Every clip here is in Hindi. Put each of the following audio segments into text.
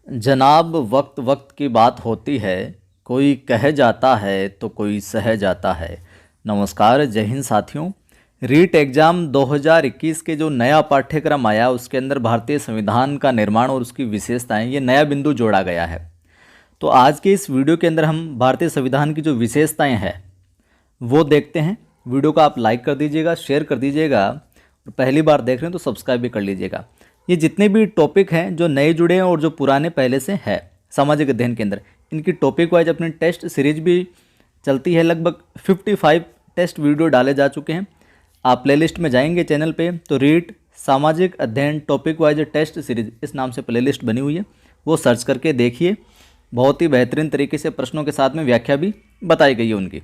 जनाब वक्त वक्त की बात होती है, कोई कह जाता है तो कोई सह जाता है। नमस्कार, जय हिंद साथियों। रीट एग्ज़ाम 2021 के जो नया पाठ्यक्रम आया उसके अंदर भारतीय संविधान का निर्माण और उसकी विशेषताएं, ये नया बिंदु जोड़ा गया है। तो आज के इस वीडियो के अंदर हम भारतीय संविधान की जो विशेषताएं हैं वो देखते हैं। वीडियो को आप लाइक कर दीजिएगा, शेयर कर दीजिएगा और पहली बार देख रहे हैं तो सब्सक्राइब भी कर लीजिएगा। ये जितने भी टॉपिक हैं जो नए जुड़े हैं और जो पुराने पहले से है सामाजिक अध्ययन के अंदर, इनकी टॉपिक वाइज अपनी टेस्ट सीरीज भी चलती है। लगभग 55 टेस्ट वीडियो डाले जा चुके हैं। आप प्लेलिस्ट में जाएंगे चैनल पे तो रीट सामाजिक अध्ययन टॉपिक वाइज टेस्ट सीरीज इस नाम से प्लेलिस्ट बनी हुई है, वो सर्च करके देखिए। बहुत ही बेहतरीन तरीके से प्रश्नों के साथ में व्याख्या भी बताई गई है उनकी।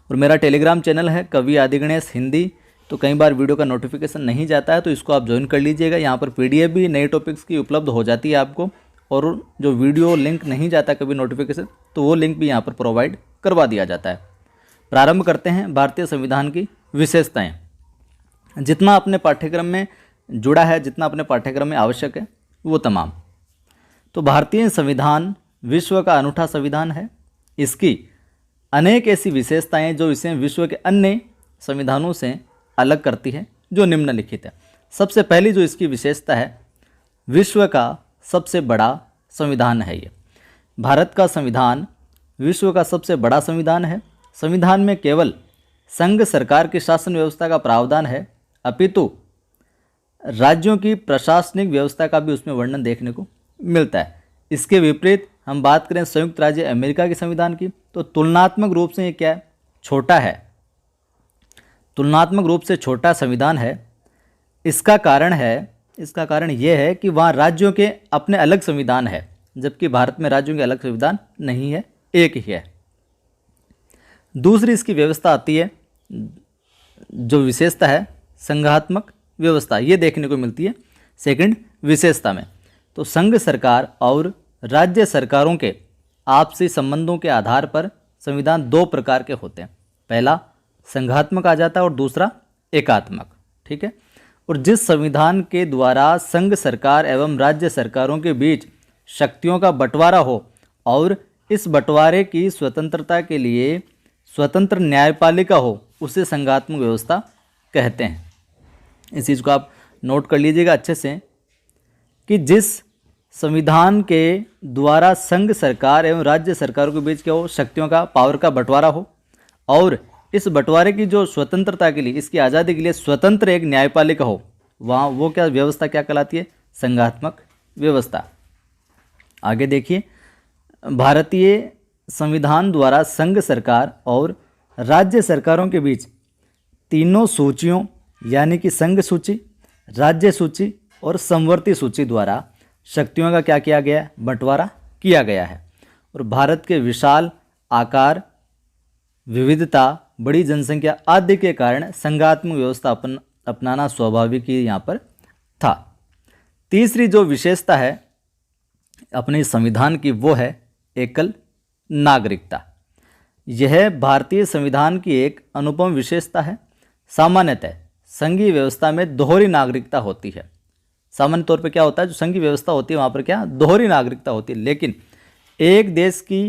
और मेरा टेलीग्राम चैनल है कवि आदिगणेश हिंदी, तो कई बार वीडियो का नोटिफिकेशन नहीं जाता है तो इसको आप ज्वाइन कर लीजिएगा। यहाँ पर पीडीएफ भी नए टॉपिक्स की उपलब्ध हो जाती है आपको, और जो वीडियो लिंक नहीं जाता कभी नोटिफिकेशन तो वो लिंक भी यहाँ पर प्रोवाइड करवा दिया जाता है। प्रारंभ करते हैं भारतीय संविधान की विशेषताएँ। जितना अपने पाठ्यक्रम में जुड़ा है, जितना अपने पाठ्यक्रम में आवश्यक है वो तमाम। तो भारतीय संविधान विश्व का अनूठा संविधान है। इसकी अनेक ऐसी विशेषताएं जो इसे विश्व के अन्य संविधानों से अलग करती है, जो निम्नलिखित है। सबसे पहली जो इसकी विशेषता है, विश्व का सबसे बड़ा संविधान है। ये भारत का संविधान विश्व का सबसे बड़ा संविधान है। संविधान में केवल संघ सरकार की शासन व्यवस्था का प्रावधान है, अपितु राज्यों की प्रशासनिक व्यवस्था का भी उसमें वर्णन देखने को मिलता है। इसके विपरीत हम बात करें संयुक्त राज्य अमेरिका के संविधान की, तो तुलनात्मक रूप से ये क्या है, छोटा है। तुलनात्मक रूप से छोटा संविधान है। इसका कारण ये है कि वहाँ राज्यों के अपने अलग संविधान है, जबकि भारत में राज्यों के अलग संविधान नहीं है, एक ही है। दूसरी इसकी व्यवस्था आती है, जो विशेषता है संघात्मक व्यवस्था, ये देखने को मिलती है सेकंड विशेषता में। तो संघ सरकार और राज्य सरकारों के आपसी संबंधों के आधार पर संविधान दो प्रकार के होते हैं। पहला संघात्मक आ जाता है और दूसरा एकात्मक, ठीक है। और जिस संविधान के द्वारा संघ सरकार एवं राज्य सरकारों के बीच शक्तियों का बंटवारा हो और इस बंटवारे की स्वतंत्रता के लिए स्वतंत्र न्यायपालिका हो, उसे संघात्मक व्यवस्था कहते हैं। इस चीज़ को आप नोट कर लीजिएगा अच्छे से कि जिस संविधान के द्वारा संघ सरकार एवं राज्य सरकारों के बीच क्या हो, शक्तियों का, पावर का बंटवारा हो, और इस बंटवारे की जो स्वतंत्रता के लिए, इसकी आज़ादी के लिए स्वतंत्र एक न्यायपालिका हो, वहाँ वो क्या व्यवस्था क्या कहलाती है, संघात्मक व्यवस्था। आगे देखिए, भारतीय संविधान द्वारा संघ सरकार और राज्य सरकारों के बीच तीनों सूचियों यानी कि संघ सूची, राज्य सूची और समवर्ती सूची द्वारा शक्तियों का क्या किया गया है, बंटवारा किया गया है। और भारत के विशाल आकार, विविधता, बड़ी जनसंख्या आदि के कारण संघात्मक व्यवस्था अपनाना स्वाभाविक ही यहाँ पर था। तीसरी जो विशेषता है अपने संविधान की वो है एकल नागरिकता। यह भारतीय संविधान की एक अनुपम विशेषता है। सामान्यतः संघीय व्यवस्था में दोहरी नागरिकता होती है। सामान्य तौर पे क्या होता है, जो संघीय व्यवस्था होती है वहाँ पर क्या, दोहरी नागरिकता होती है। लेकिन एक देश की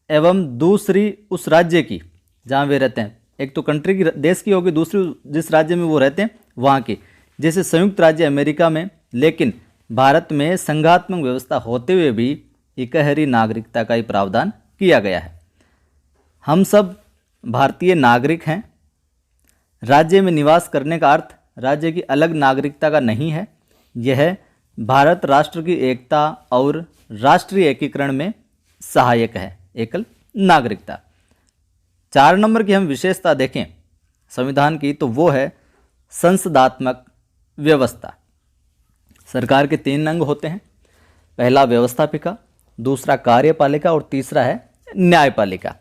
एवं दूसरी उस राज्य की जहाँ वे रहते हैं, एक तो कंट्री की देश की होगी, दूसरी जिस राज्य में वो रहते हैं वहाँ की, जैसे संयुक्त राज्य अमेरिका में। लेकिन भारत में संघात्मक व्यवस्था होते हुए भी इकहरी नागरिकता का ही प्रावधान किया गया है। हम सब भारतीय नागरिक हैं। राज्य में निवास करने का अर्थ राज्य की अलग नागरिकता का नहीं है। यह भारत राष्ट्र की एकता और राष्ट्रीय एकीकरण में सहायक है, एकल नागरिकता। 4 नंबर की हम विशेषता देखें संविधान की, तो वो है संसदात्मक व्यवस्था। सरकार के 3 अंग होते हैं। पहला व्यवस्थापिका, दूसरा कार्यपालिका और तीसरा है न्यायपालिका।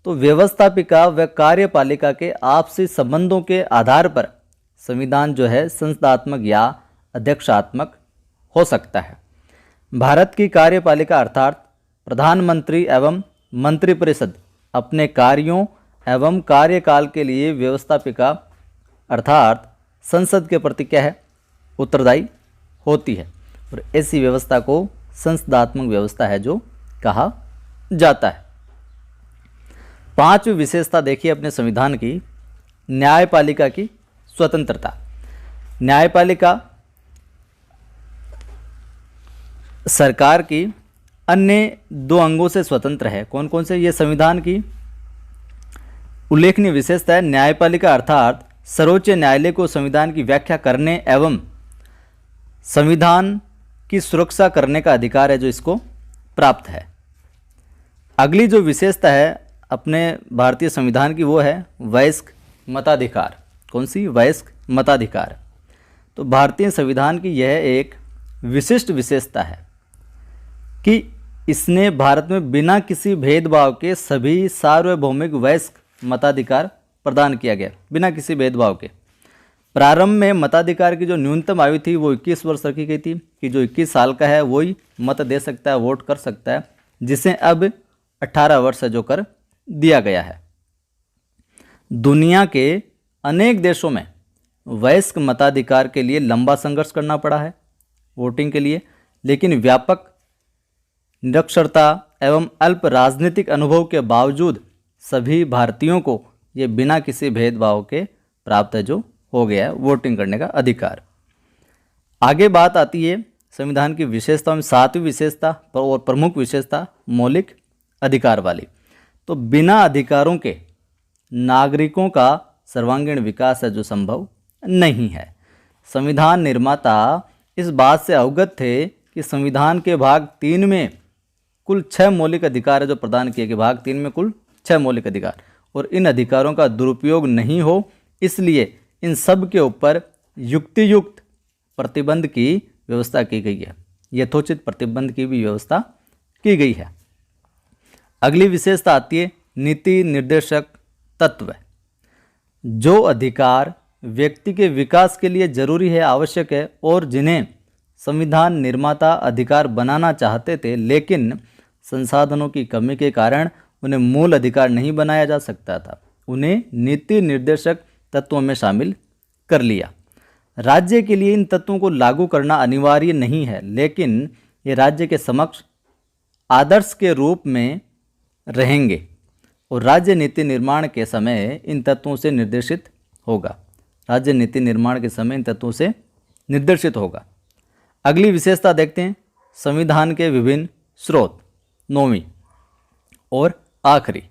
तो व्यवस्थापिका व कार्यपालिका के आपसी संबंधों के आधार पर संविधान जो है संसदात्मक या अध्यक्षात्मक हो सकता है। भारत की कार्यपालिका अर्थात प्रधानमंत्री एवं मंत्रिपरिषद अपने कार्यों एवं कार्यकाल के लिए व्यवस्थापिका अर्थात संसद के प्रति क्या है, उत्तरदायी होती है। और ऐसी व्यवस्था को संसदात्मक व्यवस्था है जो कहा जाता है। पांचवी विशेषता देखिए अपने संविधान की, न्यायपालिका की स्वतंत्रता। न्यायपालिका सरकार की अन्य दो अंगों से स्वतंत्र है। कौन कौन से? ये संविधान की उल्लेखनीय विशेषता है। न्यायपालिका अर्थात सर्वोच्च न्यायालय को संविधान की व्याख्या करने एवं संविधान की सुरक्षा करने का अधिकार है जो इसको प्राप्त है। अगली जो विशेषता है अपने भारतीय संविधान की वो है वयस्क मताधिकार। कौन सी? वयस्क मताधिकार। तो भारतीय संविधान की यह एक विशिष्ट विशेषता है कि इसने भारत में बिना किसी भेदभाव के सभी सार्वभौमिक वयस्क मताधिकार प्रदान किया गया, बिना किसी भेदभाव के। प्रारंभ में मताधिकार की जो न्यूनतम आयु थी वो 21 वर्ष रखी गई थी कि जो 21 साल का है वही मत दे सकता है, वोट कर सकता है, जिसे अब 18 वर्ष जो कर दिया गया है। दुनिया के अनेक देशों में वयस्क मताधिकार के लिए लंबा संघर्ष करना पड़ा है वोटिंग के लिए, लेकिन व्यापक निरक्षरता एवं अल्प राजनीतिक अनुभव के बावजूद सभी भारतीयों को ये बिना किसी भेदभाव के प्राप्त है जो हो गया है वोटिंग करने का अधिकार। आगे बात आती है संविधान की विशेषताओं में। सातवीं विशेषता और प्रमुख विशेषता मौलिक अधिकार वाली। तो बिना अधिकारों के नागरिकों का सर्वांगीण विकास है जो संभव नहीं है। संविधान निर्माता इस बात से अवगत थे कि संविधान के भाग 3 में कुल 6 मौलिक अधिकार है जो प्रदान किए गए। भाग 3 में कुल 6 मौलिक अधिकार, और इन अधिकारों का दुरुपयोग नहीं हो इसलिए इन सब के ऊपर युक्तियुक्त प्रतिबंध की व्यवस्था की गई है। यथोचित प्रतिबंध की भी व्यवस्था की गई है। अगली विशेषता आती है नीति निर्देशक तत्व। जो अधिकार व्यक्ति के विकास के लिए जरूरी है, आवश्यक है, और जिन्हें संविधान निर्माता अधिकार बनाना चाहते थे लेकिन संसाधनों की कमी के कारण उन्हें मूल अधिकार नहीं बनाया जा सकता था, उन्हें नीति निर्देशक तत्वों में शामिल कर लिया। राज्य के लिए इन तत्वों को लागू करना अनिवार्य नहीं है, लेकिन ये राज्य के समक्ष आदर्श के रूप में रहेंगे और राज्य नीति निर्माण के समय इन तत्वों से निर्देशित होगा। राज्य नीति निर्माण के समय इन तत्वों से निर्देशित होगा। अगली विशेषता देखते हैं संविधान के विभिन्न स्रोत। 9वीं और आखिरी,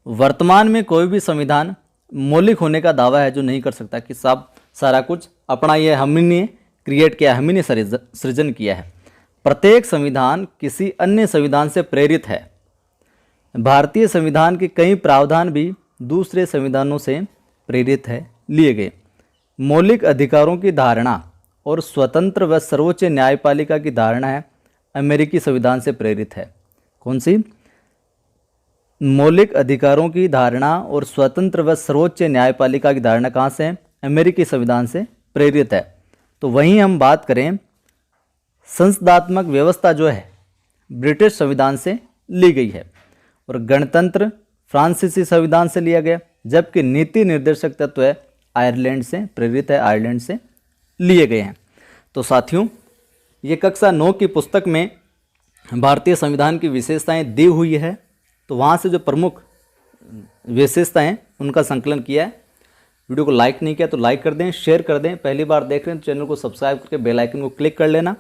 वर्तमान में कोई भी संविधान मौलिक होने का दावा है जो नहीं कर सकता कि सब सारा कुछ अपना ये हम ही ने क्रिएट किया, हम ही ने सृजन किया है। प्रत्येक संविधान किसी अन्य संविधान से प्रेरित है। भारतीय संविधान के कई प्रावधान भी दूसरे संविधानों से प्रेरित है लिए गए। मौलिक अधिकारों की धारणा और स्वतंत्र व सर्वोच्च न्यायपालिका की धारणा है अमेरिकी संविधान से प्रेरित है। कौन सी? मौलिक अधिकारों की धारणा और स्वतंत्र व सर्वोच्च न्यायपालिका की धारणा कहाँ से है? अमेरिकी संविधान से प्रेरित है। तो वहीं हम बात करें संसदात्मक व्यवस्था जो है ब्रिटिश संविधान से ली गई है और गणतंत्र फ्रांसीसी संविधान से लिया गया, जबकि नीति निर्देशक तत्व है आयरलैंड से प्रेरित है, आयरलैंड से लिए गए हैं। तो साथियों, ये कक्षा 9 की पुस्तक में भारतीय संविधान की विशेषताएं दी हुई है, तो वहाँ से जो प्रमुख विशेषताएं उनका संकलन किया है। वीडियो को लाइक नहीं किया तो लाइक कर दें, शेयर कर दें। पहली बार देख रहे हैं तो चैनल को सब्सक्राइब करके बेल आइकन को क्लिक कर लेना।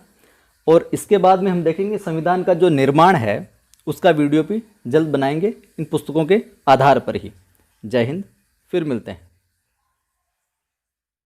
और इसके बाद में हम देखेंगे संविधान का जो निर्माण है उसका वीडियो भी जल्द बनाएंगे इन पुस्तकों के आधार पर ही। जय हिंद, फिर मिलते हैं।